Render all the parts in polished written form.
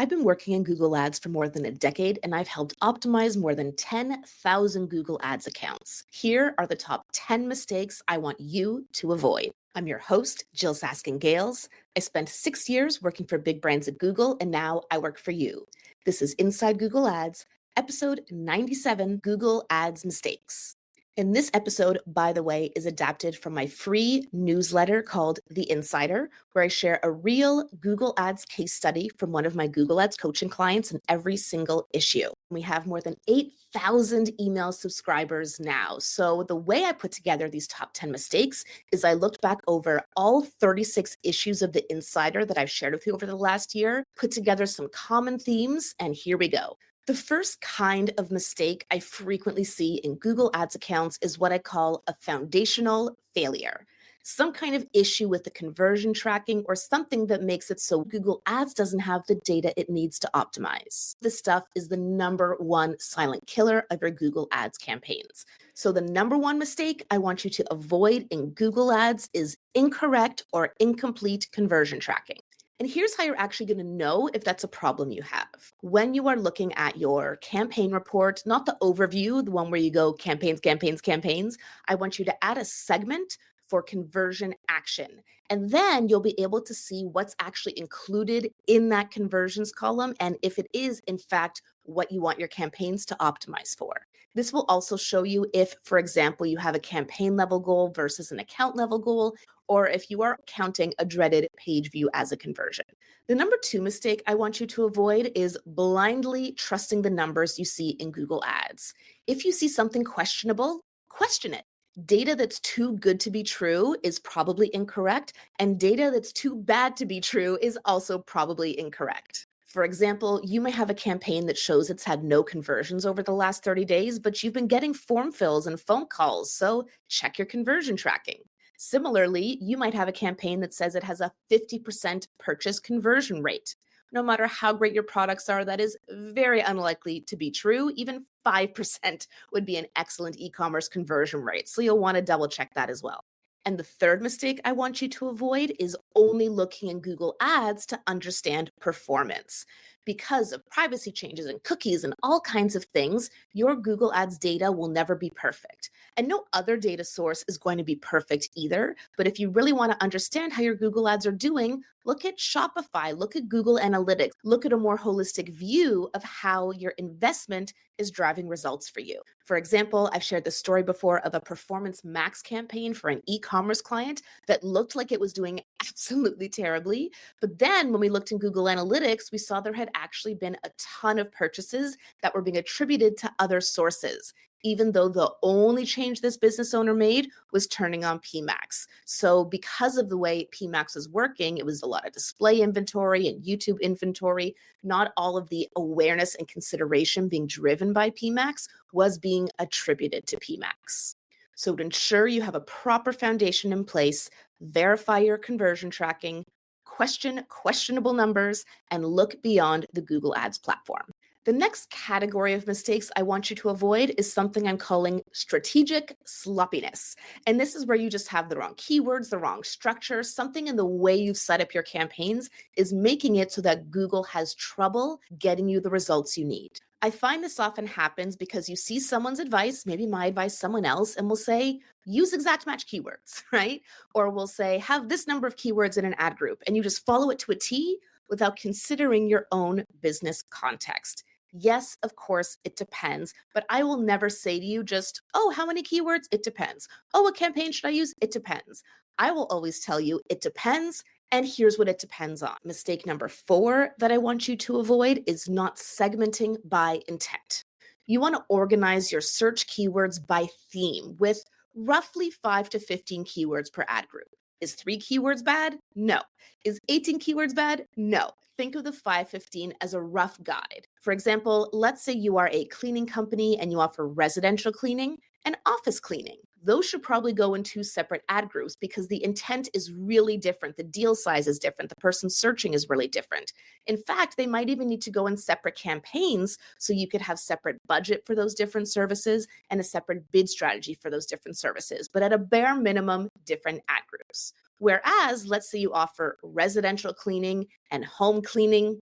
I've been working in Google Ads for more than a decade, and I've helped optimize more than 10,000 Google Ads accounts. Here are the top 10 mistakes I want you to avoid. I'm your host, Jyll Saskin Gales. I spent 6 years working for big brands at Google, and now I work for you. This is Inside Google Ads, episode 97, Google Ads Mistakes. And this episode, by the way, is adapted from my free newsletter called The Insider, where I share a real Google Ads case study from one of my Google Ads coaching clients in every single issue. We have more than 8,000 email subscribers now. So the way I put together these top 10 mistakes is I looked back over all 36 issues of The Insider that I've shared with you over the last year, put together some common themes, and here we go. The first kind of mistake I frequently see in Google Ads accounts is what I call a foundational failure. Some kind of issue with the conversion tracking or something that makes it so Google Ads doesn't have the data it needs to optimize. This stuff is the number one silent killer of your Google Ads campaigns. So the number one mistake I want you to avoid in Google Ads is incorrect or incomplete conversion tracking. And here's how you're actually going to know if that's a problem you have. When you are looking at your campaign report, not the overview, the one where you go campaigns, campaigns, campaigns, I want you to add a segment for conversion action. And then you'll be able to see what's actually included in that conversions column and if it is, in fact, what you want your campaigns to optimize for. This will also show you if, for example, you have a campaign level goal versus an account level goal, or if you are counting a dreaded page view as a conversion. The number two mistake I want you to avoid is blindly trusting the numbers you see in Google Ads. If you see something questionable, question it. Data that's too good to be true is probably incorrect, and data that's too bad to be true is also probably incorrect. For example, you may have a campaign that shows it's had no conversions over the last 30 days, but you've been getting form fills and phone calls, so check your conversion tracking. Similarly, you might have a campaign that says it has a 50% purchase conversion rate. No matter how great your products are, that is very unlikely to be true. Even 5% would be an excellent e-commerce conversion rate, so you'll want to double check that as well. And the third mistake I want you to avoid is only looking in Google Ads to understand performance. Because of privacy changes and cookies and all kinds of things, your Google Ads data will never be perfect. And no other data source is going to be perfect either. But if you really want to understand how your Google Ads are doing, look at Shopify, look at Google Analytics, look at a more holistic view of how your investment is driving results for you. For example, I've shared the story before of a Performance Max campaign for an e-commerce client that looked like it was doing absolutely terribly. But then when we looked in Google Analytics, we saw there had actually been a ton of purchases that were being attributed to other sources, even though the only change this business owner made was turning on PMax. So because of the way PMax was working, it was a lot of display inventory and YouTube inventory. Not all of the awareness and consideration being driven by PMax was being attributed to PMax. So to ensure you have a proper foundation in place, verify your conversion tracking, question questionable numbers, and look beyond the Google Ads platform. The next category of mistakes I want you to avoid is something I'm calling strategic sloppiness. And this is where you just have the wrong keywords, the wrong structure, something in the way you've set up your campaigns is making it so that Google has trouble getting you the results you need. I find this often happens because you see someone's advice, maybe my advice, someone else, and will say, use exact match keywords, right? Or we'll say, have this number of keywords in an ad group, and you just follow it to a T without considering your own business context. Yes, of course, it depends, but I will never say to you just, oh, how many keywords? It depends. Oh, what campaign should I use? It depends. I will always tell you it depends, and here's what it depends on. Mistake number 4 that I want you to avoid is not segmenting by intent. You want to organize your search keywords by theme with roughly 5 to 15 keywords per ad group. Is 3 keywords bad? No. Is 18 keywords bad? No. Think of the 515 as a rough guide. For example, let's say you are a cleaning company and you offer residential cleaning and office cleaning. Those should probably go in 2 separate ad groups because the intent is really different. The deal size is different. The person searching is really different. In fact, they might even need to go in separate campaigns so you could have separate budget for those different services and a separate bid strategy for those different services. But at a bare minimum, different ad groups. Whereas, let's say you offer residential cleaning and home cleaning,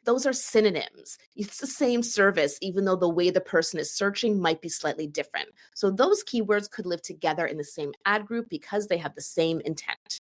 those are synonyms. It's the same service, even though the way the person is searching might be slightly different. So those keywords could live together in the same ad group because they have the same intent.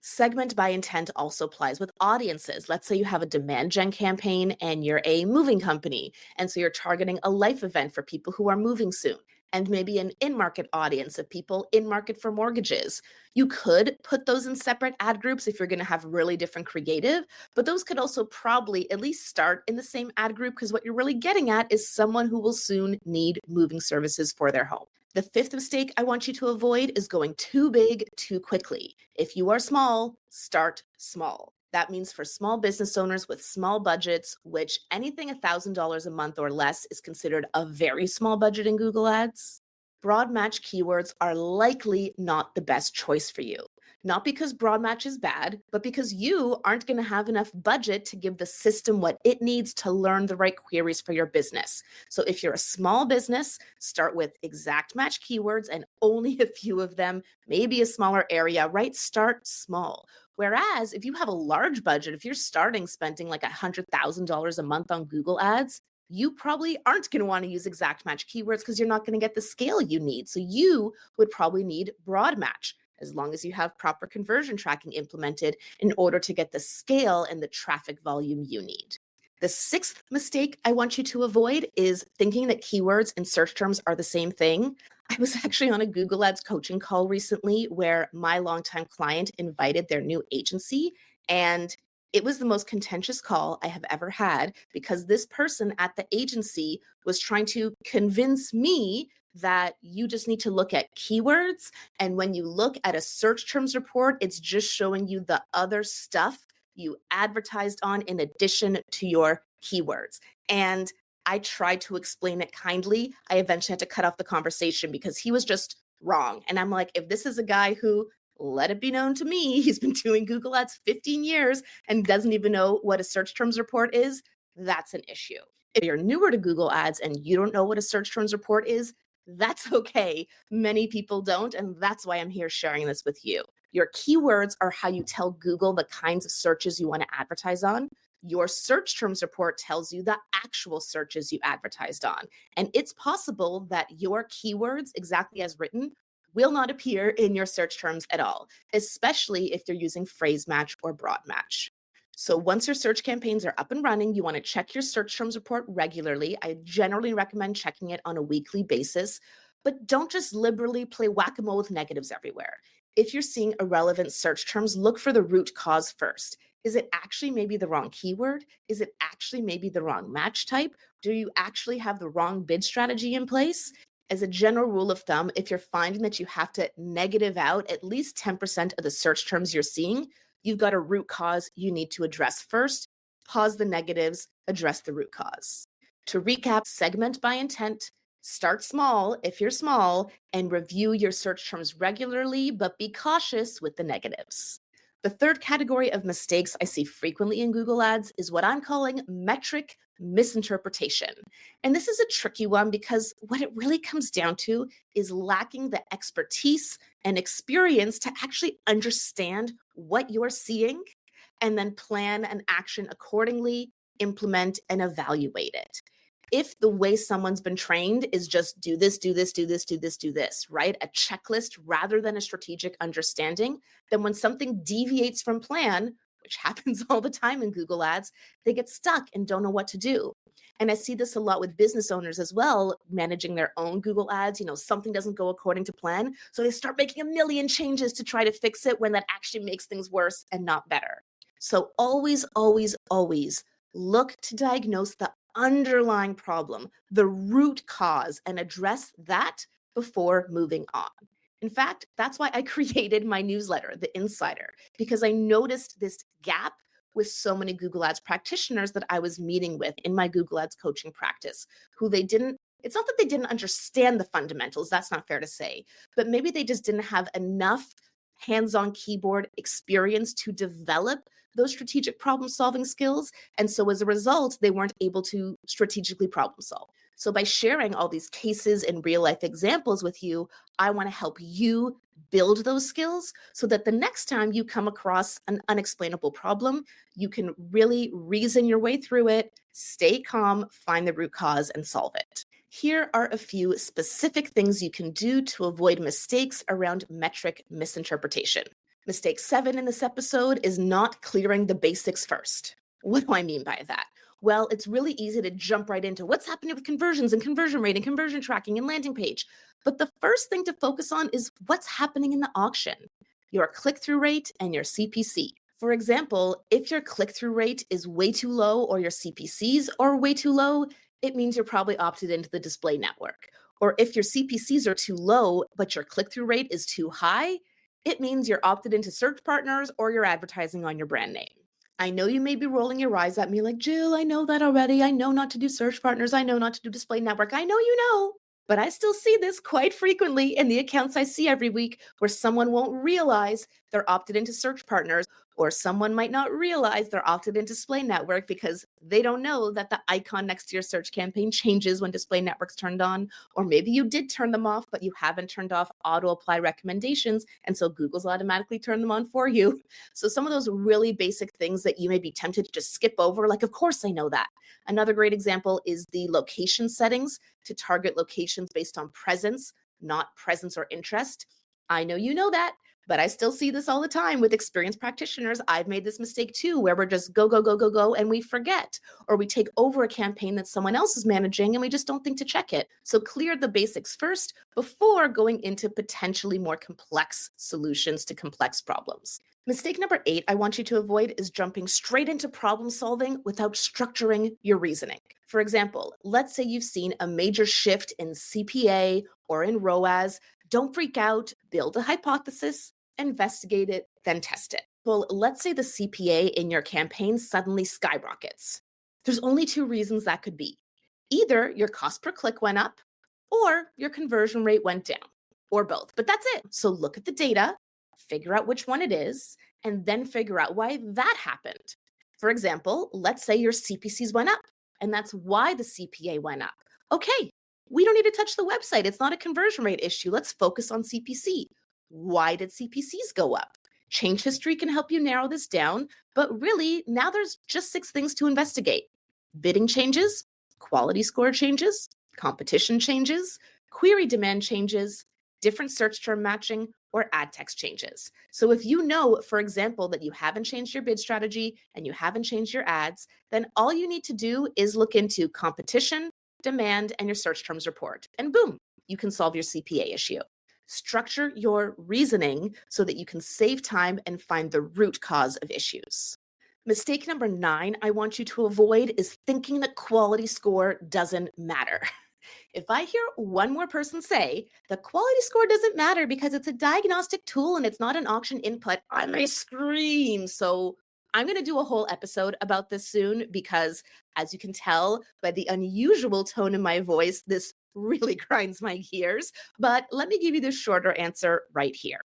Segment by intent also applies with audiences. Let's say you have a demand gen campaign and you're a moving company. And so you're targeting a life event for people who are moving soon, and maybe an in-market audience of people in market for mortgages. You could put those in separate ad groups if you're going to have really different creative, but those could also probably at least start in the same ad group, because what you're really getting at is someone who will soon need moving services for their home. The fifth mistake I want you to avoid is going too big too quickly. If you are small, start small. That means for small business owners with small budgets, which anything $1,000 a month or less is considered a very small budget in Google Ads, broad match keywords are likely not the best choice for you. Not because broad match is bad, but because you aren't going to have enough budget to give the system what it needs to learn the right queries for your business. So if you're a small business, start with exact match keywords and only a few of them, maybe a smaller area, right? Start small. Whereas if you have a large budget, if you're starting spending like $100,000 a month on Google Ads, you probably aren't going to want to use exact match keywords because you're not going to get the scale you need. So you would probably need broad match, as long as you have proper conversion tracking implemented in order to get the scale and the traffic volume you need. The sixth mistake I want you to avoid is thinking that keywords and search terms are the same thing. I was actually on a Google Ads coaching call recently where my longtime client invited their new agency, and it was the most contentious call I have ever had, because this person at the agency was trying to convince me that you just need to look at keywords. And when you look at a search terms report, it's just showing you the other stuff you advertised on in addition to your keywords. And I tried to explain it kindly. I eventually had to cut off the conversation because he was just wrong. And I'm like, if this is a guy who, let it be known to me, he's been doing Google Ads 15 years and doesn't even know what a search terms report is, that's an issue. If you're newer to Google Ads and you don't know what a search terms report is, that's okay. Many people don't, and that's why I'm here sharing this with you. Your keywords are how you tell Google the kinds of searches you want to advertise on. Your search terms report tells you the actual searches you advertised on. And it's possible that your keywords, exactly as written, will not appear in your search terms at all, especially if you're using phrase match or broad match. So once your search campaigns are up and running, you want to check your search terms report regularly. I generally recommend checking it on a weekly basis, but don't just liberally play whack-a-mole with negatives everywhere. If you're seeing irrelevant search terms, look for the root cause first. Is it actually maybe the wrong keyword? Is it actually maybe the wrong match type? Do you actually have the wrong bid strategy in place? As a general rule of thumb, if you're finding that you have to negative out at least 10% of the search terms you're seeing, you've got a root cause you need to address first. Pause the negatives, address the root cause. To recap, segment by intent, start small if you're small, and review your search terms regularly, but be cautious with the negatives. The third category of mistakes I see frequently in Google Ads is what I'm calling metric misinterpretation. And this is a tricky one because what it really comes down to is lacking the expertise and experience to actually understand what you're seeing and then plan an action accordingly, implement, and evaluate it. If the way someone's been trained is just do this, do this, do this, do this, do this, right? A checklist rather than a strategic understanding, then when something deviates from plan, which happens all the time in Google Ads, they get stuck and don't know what to do. And I see this a lot with business owners as well, managing their own Google Ads. Something doesn't go according to plan. So they start making a million changes to try to fix it when that actually makes things worse and not better. So always, always, always look to diagnose the underlying problem, the root cause, and address that before moving on. In fact, that's why I created my newsletter, The Insider, because I noticed this gap with so many Google Ads practitioners that I was meeting with in my Google Ads coaching practice, who it's not that they didn't understand the fundamentals, that's not fair to say, but maybe they just didn't have enough hands-on keyboard experience to develop those strategic problem-solving skills. And so as a result, they weren't able to strategically problem solve. So by sharing all these cases and real-life examples with you, I want to help you Build those skills so that the next time you come across an unexplainable problem, you can really reason your way through it, stay calm, find the root cause, and solve it. Here are a few specific things you can do to avoid mistakes around metric misinterpretation. Mistake 7 in this episode is not clearing the basics first. What do I mean by that? Well, it's really easy to jump right into what's happening with conversions and conversion rate and conversion tracking and landing page. But the first thing to focus on is what's happening in the auction, your click-through rate and your CPC. For example, if your click-through rate is way too low or your CPCs are way too low, it means you're probably opted into the display network. Or if your CPCs are too low, but your click-through rate is too high, it means you're opted into search partners or you're advertising on your brand name. I know you may be rolling your eyes at me like, Jyll, I know that already. I know not to do search partners. I know not to do display network. I know you know. But I still see this quite frequently in the accounts I see every week where someone won't realize they're opted into search partners, or someone might not realize they're opted into display network because they don't know that the icon next to your search campaign changes when display network's turned on. Or maybe you did turn them off, but you haven't turned off auto apply recommendations. And so Google's automatically turned them on for you. So some of those really basic things that you may be tempted to just skip over, like, of course I know that. Another great example is the location settings to target locations based on presence, not presence or interest. I know you know that, but I still see this all the time with experienced practitioners. I've made this mistake too, where we're just go, go, go, go, go, and we forget, or we take over a campaign that someone else is managing and we just don't think to check it. So clear the basics first before going into potentially more complex solutions to complex problems. Mistake number 8 I want you to avoid is jumping straight into problem solving without structuring your reasoning. For example, let's say you've seen a major shift in CPA or in ROAS. Don't freak out, build a hypothesis, investigate it, then test it. Well, let's say the CPA in your campaign suddenly skyrockets. There's only 2 reasons that could be. Either your cost per click went up or your conversion rate went down, or both. But that's it. So look at the data, figure out which one it is, and then figure out why that happened. For example, let's say your CPCs went up, and that's why the CPA went up. Okay, we don't need to touch the website. It's not a conversion rate issue. Let's focus on CPC. Why did CPCs go up? Change history can help you narrow this down, but really, now there's just 6 things to investigate. Bidding changes, quality score changes, competition changes, query demand changes, different search term matching, or ad text changes. So if you know, for example, that you haven't changed your bid strategy and you haven't changed your ads, then all you need to do is look into competition, demand, and your search terms report. And boom, you can solve your CPA issue. Structure your reasoning so that you can save time and find the root cause of issues. Mistake number 9 I want you to avoid is thinking that quality score doesn't matter. If I hear one more person say the quality score doesn't matter because it's a diagnostic tool and it's not an auction input, I may scream. So I'm going to do a whole episode about this soon because, as you can tell by the unusual tone in my voice, this really grinds my gears. But let me give you the shorter answer right here.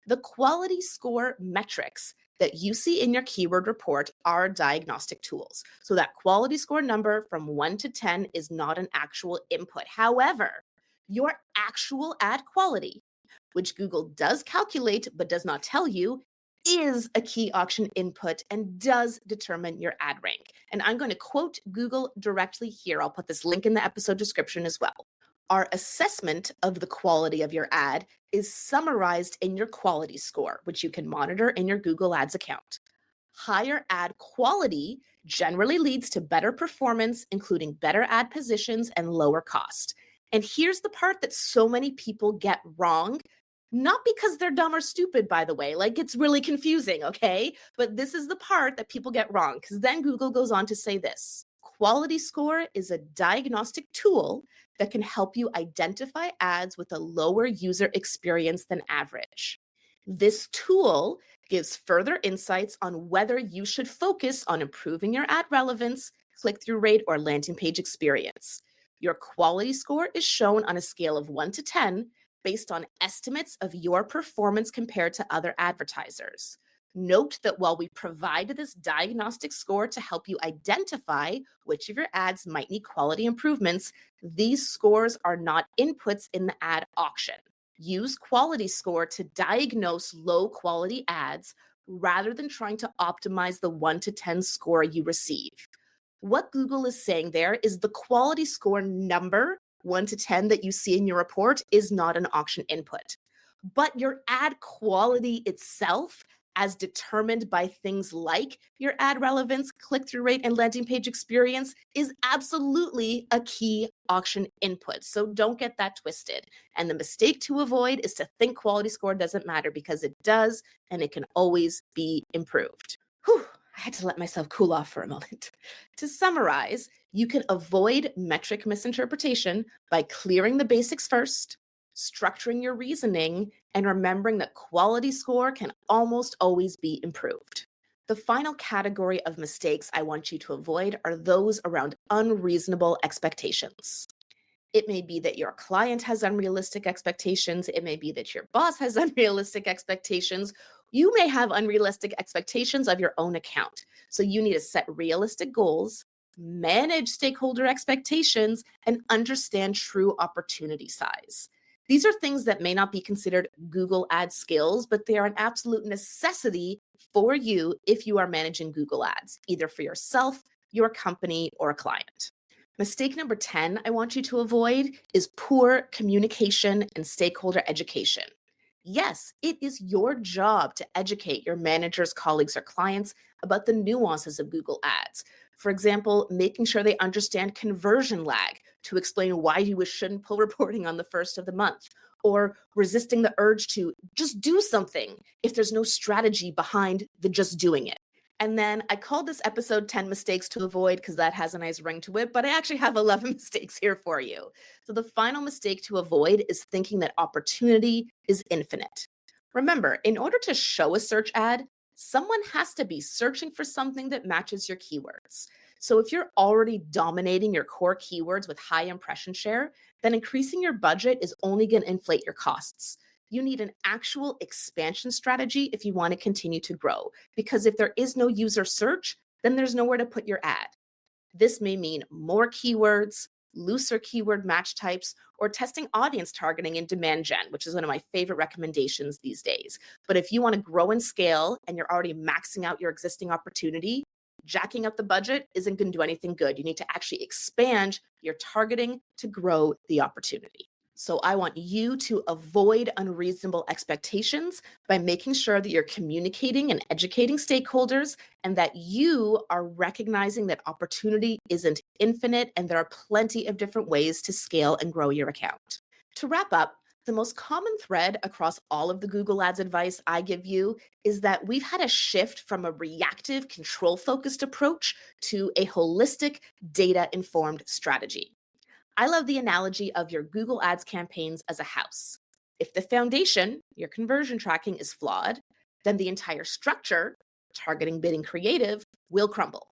The quality score metrics that you see in your keyword report are diagnostic tools. So that quality score number from 1 to 10 is not an actual input. However, your actual ad quality, which Google does calculate but does not tell you, is a key auction input and does determine your ad rank. And I'm going to quote Google directly here. I'll put this link in the episode description as well. Our assessment of the quality of your ad is summarized in your quality score, which you can monitor in your Google Ads account. Higher ad quality generally leads to better performance, including better ad positions and lower cost. And here's the part that so many people get wrong, not because they're dumb or stupid, by the way, like it's really confusing, okay? But this is the part that people get wrong, because then Google goes on to say this. Quality score is a diagnostic tool that can help you identify ads with a lower user experience than average. This tool gives further insights on whether you should focus on improving your ad relevance, click-through rate, or landing page experience. Your quality score is shown on a scale of 1 to 10 based on estimates of your performance compared to other advertisers. Note that while we provide this diagnostic score to help you identify which of your ads might need quality improvements, these scores are not inputs in the ad auction. Use quality score to diagnose low quality ads rather than trying to optimize the 1 to 10 score you receive. What Google is saying there is the quality score number, 1 to 10, that you see in your report is not an auction input. But your ad quality itself, as determined by things like your ad relevance, click through rate, and landing page experience, is absolutely a key auction input. So don't get that twisted. And the mistake to avoid is to think quality score doesn't matter, because it does, and it can always be improved. Whew, I had to let myself cool off for a moment. To summarize, you can avoid metric misinterpretation by clearing the basics first, structuring your reasoning, and remembering that quality score can almost always be improved. The final category of mistakes I want you to avoid are those around unreasonable expectations. It may be that your client has unrealistic expectations. It may be that your boss has unrealistic expectations. You may have unrealistic expectations of your own account. So you need to set realistic goals, manage stakeholder expectations, and understand true opportunity size. These are things that may not be considered Google Ads skills, but they are an absolute necessity for you if you are managing Google Ads, either for yourself, your company, or a client. Mistake number 10 I want you to avoid is poor communication and stakeholder education. Yes, it is your job to educate your managers, colleagues, or clients about the nuances of Google Ads. For example, making sure they understand conversion lag to explain why you shouldn't pull reporting on the first of the month, or resisting the urge to just do something if there's no strategy behind the just doing it. And then I called this episode 10 mistakes to avoid because that has a nice ring to it, but I actually have 11 mistakes here for you. So the final mistake to avoid is thinking that opportunity is infinite. Remember, in order to show a search ad, someone has to be searching for something that matches your keywords. So if you're already dominating your core keywords with high impression share, then increasing your budget is only going to inflate your costs. You need an actual expansion strategy if you want to continue to grow, because if there is no user search, then there's nowhere to put your ad. This may mean more keywords, looser keyword match types, or testing audience targeting in demand gen, which is one of my favorite recommendations these days. But if you want to grow and scale and you're already maxing out your existing opportunity, jacking up the budget isn't going to do anything good. You need to actually expand your targeting to grow the opportunity. So I want you to avoid unreasonable expectations by making sure that you're communicating and educating stakeholders, and that you are recognizing that opportunity isn't infinite and there are plenty of different ways to scale and grow your account. To wrap up, the most common thread across all of the Google Ads advice I give you is that we've had a shift from a reactive, control-focused approach to a holistic, data-informed strategy. I love the analogy of your Google Ads campaigns as a house. If the foundation, your conversion tracking, is flawed, then the entire structure, targeting, bidding, creative, will crumble.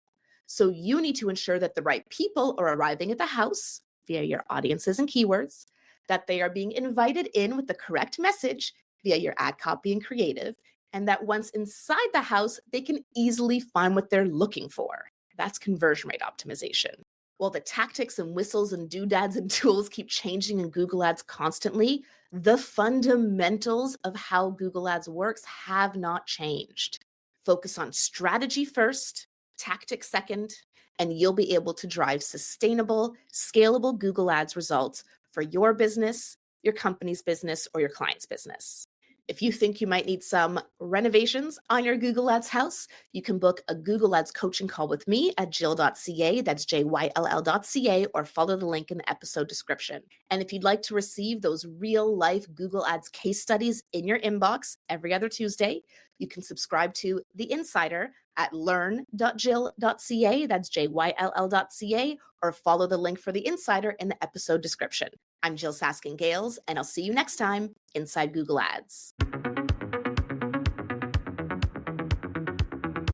So you need to ensure that the right people are arriving at the house via your audiences and keywords, that they are being invited in with the correct message via your ad copy and creative, and that once inside the house, they can easily find what they're looking for. That's conversion rate optimization. While the tactics and whistles and doodads and tools keep changing in Google Ads constantly, the fundamentals of how Google Ads works have not changed. Focus on strategy first, tactics second, and you'll be able to drive sustainable, scalable Google Ads results for your business, your company's business, or your client's business. If you think you might need some renovations on your Google Ads house, you can book a Google Ads coaching call with me at jyll.ca, that's JYLL.ca, or follow the link in the episode description. And if you'd like to receive those real-life Google Ads case studies in your inbox every other Tuesday, you can subscribe to The Insider at learn.jyll.ca, that's JYLL.ca, or follow the link for The Insider in the episode description. I'm Jyll Saskin Gales, and I'll see you next time inside Google Ads.